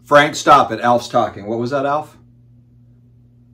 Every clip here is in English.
Frank, stop it. Alf's talking. What was that, Alf?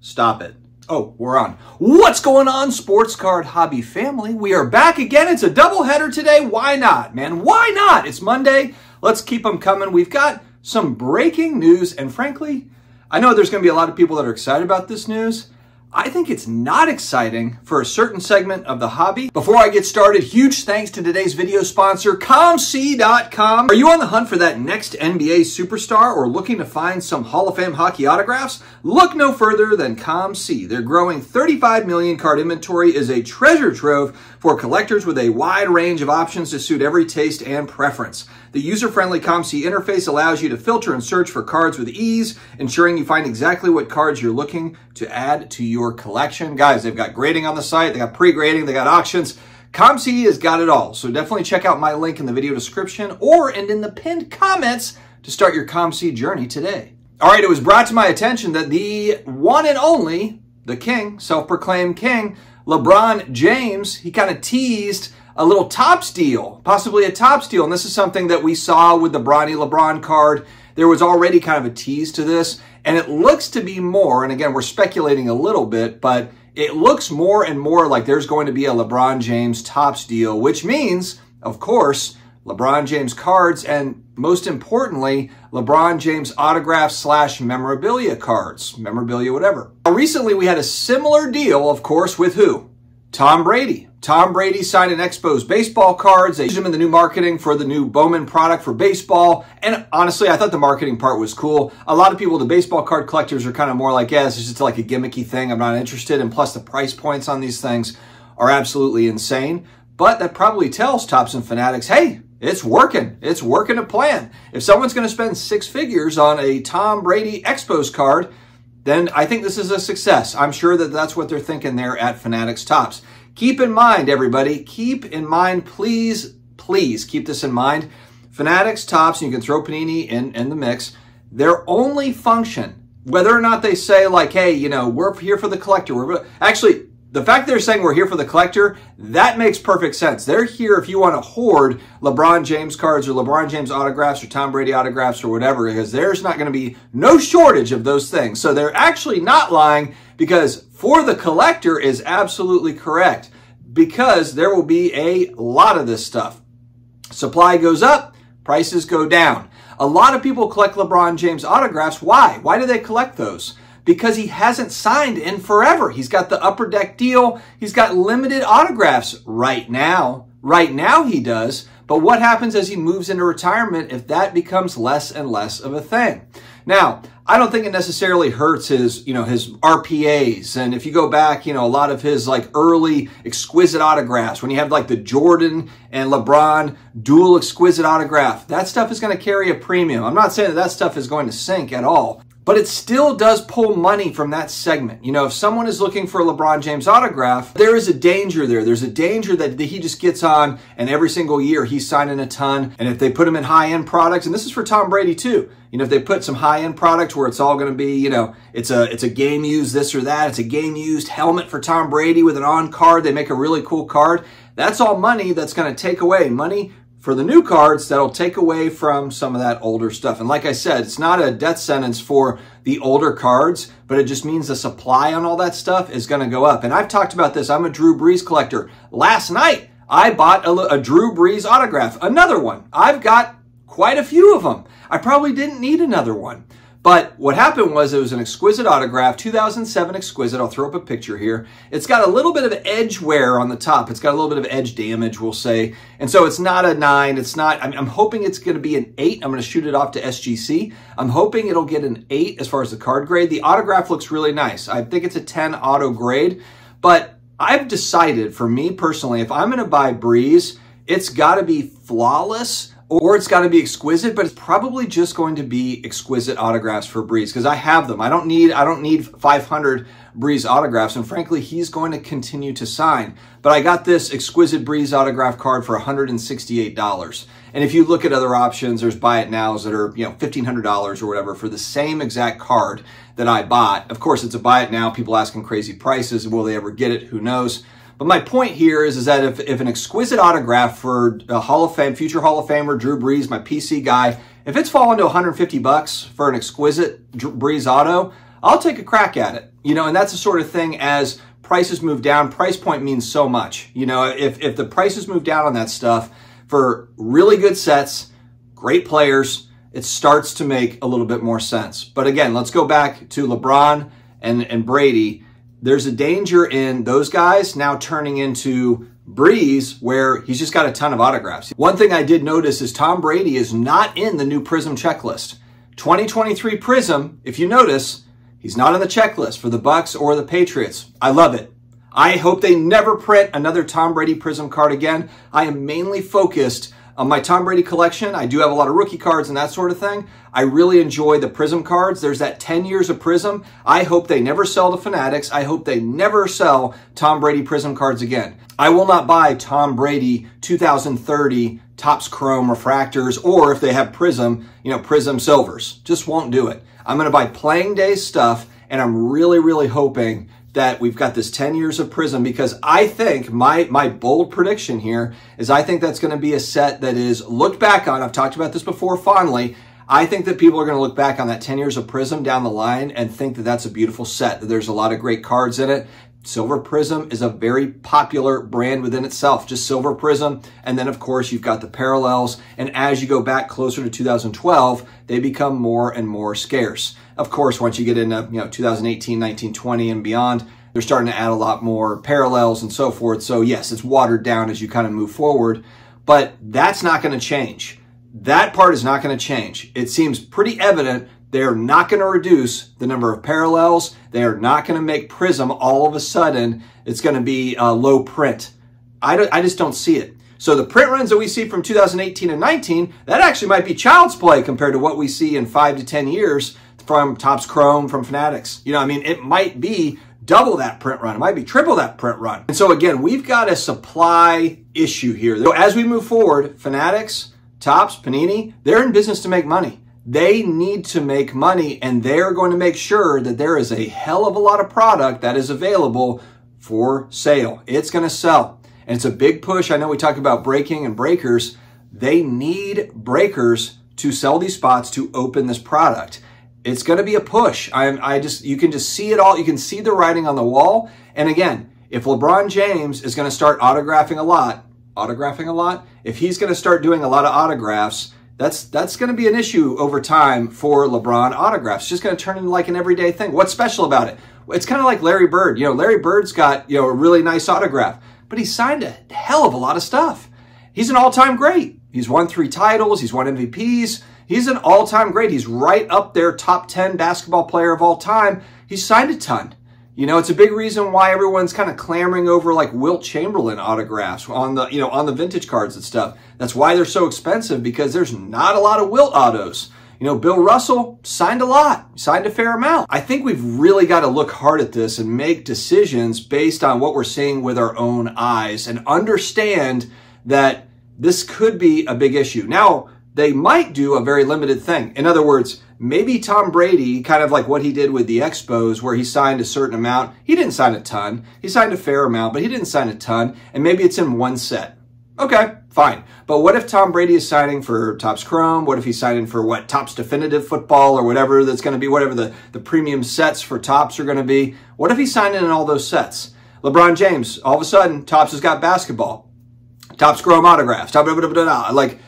Stop it. Oh, we're on. What's going on, sports card hobby family? We are back again. It's a doubleheader today. Why not, man? Why not? It's Monday. Let's keep them coming. We've got some breaking news, and frankly, I know there's going to be a lot of people that are excited about this news. I think it's not exciting for a certain segment of the hobby. Before I get started, huge thanks to today's video sponsor, COMC.com. Are you on the hunt for that next NBA superstar or looking to find some Hall of Fame hockey autographs? Look no further than COMC. Their growing 35 million card inventory is a treasure trove for collectors with a wide range of options to suit every taste and preference. The user-friendly COMC interface allows you to filter and search for cards with ease, ensuring you find exactly what cards you're looking to add to your collection. Guys, they've got grading on the site, they got pre-grading, they got auctions. COMC has got it all. So definitely check out my link in the video description and in the pinned comments to start your COMC journey today. All right, it was brought to my attention that the one and only, the king, self-proclaimed king, Lebron James, he kind of teased a little Topps deal, possibly a Topps deal. And this is something that we saw with the Bronny LeBron card. There was already kind of a tease to this, and it looks to be more, and again, we're speculating a little bit, but it looks more and more like there's going to be a LeBron James Topps deal, which means, of course, LeBron James cards, and most importantly, LeBron James autographs / memorabilia cards, memorabilia, whatever. Now, recently, we had a similar deal, of course, with who? Tom Brady. Tom Brady signed an Expos baseball cards. They used them in the new marketing for the new Bowman product for baseball. And honestly, I thought the marketing part was cool. A lot of people, the baseball card collectors, are kind of more like, yeah, this is just like a gimmicky thing. I'm not interested. And plus, the price points on these things are absolutely insane. But that probably tells Topps and Fanatics, hey, it's working. It's working to plan. If someone's going to spend 6 figures on a Tom Brady Expos card, then I think this is a success. I'm sure that that's what they're thinking there at Fanatics Topps. Keep in mind, everybody, keep in mind, please keep this in mind. Fanatics Topps, and you can throw Panini in the mix, their only function, whether or not they say like, hey, you know, we're here for the collector. Actually, the fact they're saying we're here for the collector, that makes perfect sense. They're here if you want to hoard LeBron James cards or LeBron James autographs or Tom Brady autographs or whatever, because there's not going to be no shortage of those things. So they're actually not lying, because for the collector is absolutely correct, because there will be a lot of this stuff. Supply goes up, prices go down. A lot of people collect LeBron James autographs. Why? Why do they collect those? Because he hasn't signed in forever. He's got the Upper Deck deal. He's got limited autographs right now. Right now he does. But what happens as he moves into retirement if that becomes less and less of a thing? Now, I don't think it necessarily hurts his, his RPAs. And if you go back, a lot of his like early exquisite autographs, when you have like the Jordan and LeBron dual exquisite autograph, that stuff is going to carry a premium. I'm not saying that stuff is going to sink at all, but it still does pull money from that segment. If someone is looking for a LeBron James autograph, there is a danger there. There's a danger that he just gets on and every single year he's signing a ton. And if they put him in high-end products, and this is for Tom Brady too, if they put some high-end product where it's all going to be, it's a game-used this or that, it's a game-used helmet for Tom Brady with an on card, they make a really cool card, that's all money that's going to take away money for the new cards that'll take away from some of that older stuff. And like I said, it's not a death sentence for the older cards, but it just means the supply on all that stuff is going to go up. And I've talked about this. I'm a Drew Brees collector. Last night, I bought a Drew Brees autograph, another one. I've got quite a few of them. I probably didn't need another one. But what happened was it was an exquisite autograph, 2007 exquisite. I'll throw up a picture here. It's got a little bit of edge wear on the top. It's got a little bit of edge damage, we'll say. And so it's not a 9. It's not, I'm hoping it's going to be an 8. I'm going to shoot it off to SGC. I'm hoping it'll get an 8 as far as the card grade. The autograph looks really nice. I think it's a 10 auto grade. But I've decided, for me personally, if I'm going to buy Breeze, it's got to be flawless, or it's got to be exquisite, but it's probably just going to be exquisite autographs for Breeze, because I have them. I don't need 500 Breeze autographs, and frankly, he's going to continue to sign. But I got this exquisite Breeze autograph card for $168. And if you look at other options, there's buy it nows that are, $1,500 or whatever for the same exact card that I bought. Of course, it's a buy it now. People asking crazy prices. Will they ever get it? Who knows? But my point here is that if an exquisite autograph for a Hall of Fame, future Hall of Famer, Drew Brees, my PC guy, If it's fallen to 150 bucks for an exquisite Breeze auto, I'll take a crack at it. You know, and that's the sort of thing as prices move down, price point means so much. You know, if the prices move down on that stuff for really good sets, great players, it starts to make a little bit more sense. But again, let's go back to LeBron and Brady. There's a danger in those guys now turning into Breeze, where he's just got a ton of autographs. One thing I did notice is Tom Brady is not in the new Prism checklist. 2023 Prism, if you notice, he's not on the checklist for the Bucks or the Patriots. I love it. I hope they never print another Tom Brady Prism card again. I am mainly focused on my Tom Brady collection. I do have a lot of rookie cards and that sort of thing. I really enjoy the Prism cards. There's that 10 years of Prism. I hope they never sell to Fanatics. I hope they never sell Tom Brady Prism cards again. I will not buy Tom Brady 2030 Topps Chrome refractors, or if they have Prism, you know, Prism silvers. Just won't do it. I'm going to buy playing day stuff, and I'm really, really hoping that we've got this 10 years of Prism, because I think my bold prediction here is I think that's going to be a set that is looked back on. I've talked about this before fondly. I think that people are going to look back on that 10 years of Prism down the line and think that that's a beautiful set, that there's a lot of great cards in it. Silver Prism is a very popular brand within itself, just Silver Prism. And then, of course, you've got the parallels. And as you go back closer to 2012, they become more and more scarce. Of course, once you get into 2018, 19, 20 and beyond, they're starting to add a lot more parallels and so forth. So yes, it's watered down as you kind of move forward, but that's not going to change. That part is not going to change. It seems pretty evident they're not going to reduce the number of parallels. They are not going to make Prism all of a sudden it's going to be low print. I just don't see it. So the print runs that we see from 2018 and 19, that actually might be child's play compared to what we see in 5 to 10 years from Topps Chrome, from Fanatics. You know, I mean, it might be double that print run. It might be triple that print run. And so again, we've got a supply issue here. So as we move forward, Fanatics, Topps, Panini, they're in business to make money. They need to make money, and they're going to make sure that there is a hell of a lot of product that is available for sale. It's going to sell. And it's a big push. I know we talk about breaking and breakers. They need breakers to sell these spots to open this product. It's going to be a push. You can just see it all. You can see the writing on the wall. And again, if LeBron James is going to start autographing a lot, if he's going to start doing a lot of autographs, that's going to be an issue over time for LeBron autographs. It's just going to turn into like an everyday thing. What's special about it? It's kind of like Larry Bird. You know, Larry Bird's got, a really nice autograph, but he signed a hell of a lot of stuff. He's an all-time great. He's won 3 titles. He's won MVPs. He's an all-time great. He's right up there, top 10 basketball player of all time. He's signed a ton. You know, it's a big reason why everyone's kind of clamoring over like Wilt Chamberlain autographs on the, on the vintage cards and stuff. That's why they're so expensive, because there's not a lot of Wilt autos. You know, Bill Russell signed a lot, signed a fair amount. I think we've really got to look hard at this and make decisions based on what we're seeing with our own eyes and understand that this could be a big issue. Now, they might do a very limited thing. In other words, maybe Tom Brady, kind of like what he did with the Expos, where he signed a certain amount. He didn't sign a ton. He signed a fair amount, but he didn't sign a ton. And maybe it's in one set. Okay, fine. But what if Tom Brady is signing for Topps Chrome? What if he's signing for Topps Definitive Football or whatever that's going to be, whatever the premium sets for Topps are going to be? What if he's signing in all those sets? LeBron James, all of a sudden, Topps has got basketball. Topps Chrome autographs. Like,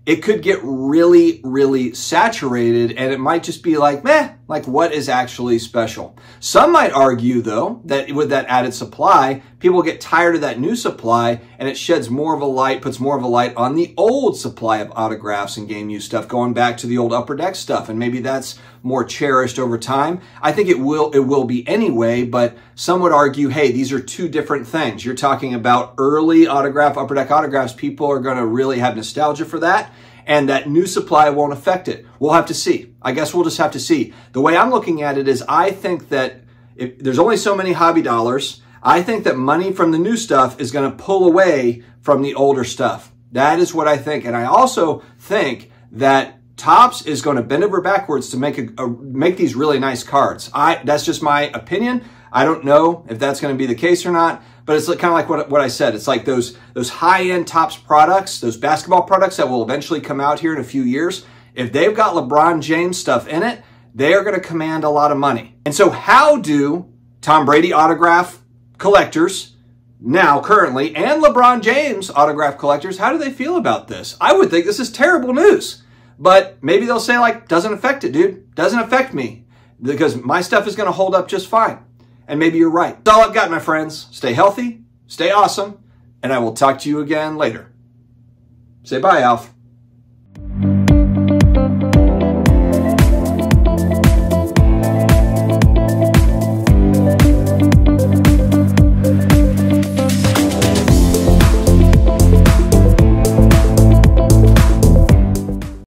it could get really, really saturated, and it might just be like, meh, like what is actually special? Some might argue, though, that with that added supply, people get tired of that new supply, and it sheds more of a light, puts more of a light on the old supply of autographs and game use stuff, going back to the old Upper Deck stuff, and maybe that's more cherished over time. I think it will be anyway, but some would argue, hey, these are two different things. You're talking about early autograph, Upper Deck autographs. People are going to really have nostalgia for that, and that new supply won't affect it. We'll have to see. I guess we'll just have to see. The way I'm looking at it is I think that if there's only so many hobby dollars, I think that money from the new stuff is going to pull away from the older stuff. That is what I think. And I also think that Topps is going to bend over backwards to make these really nice cards. That's just my opinion. I don't know if that's going to be the case or not, but it's kind of like what I said. It's like those high-end Topps products, those basketball products that will eventually come out here in a few years. if they've got LeBron James stuff in it, they are going to command a lot of money. And so how do Tom Brady autograph collectors now currently and LeBron James autograph collectors, how do they feel about this? I would think this is terrible news, but maybe they'll say like, doesn't affect it, dude. Doesn't affect me because my stuff is going to hold up just fine. And maybe you're right. That's all I've got, my friends. Stay healthy, stay awesome, and I will talk to you again later. Say bye, Alf.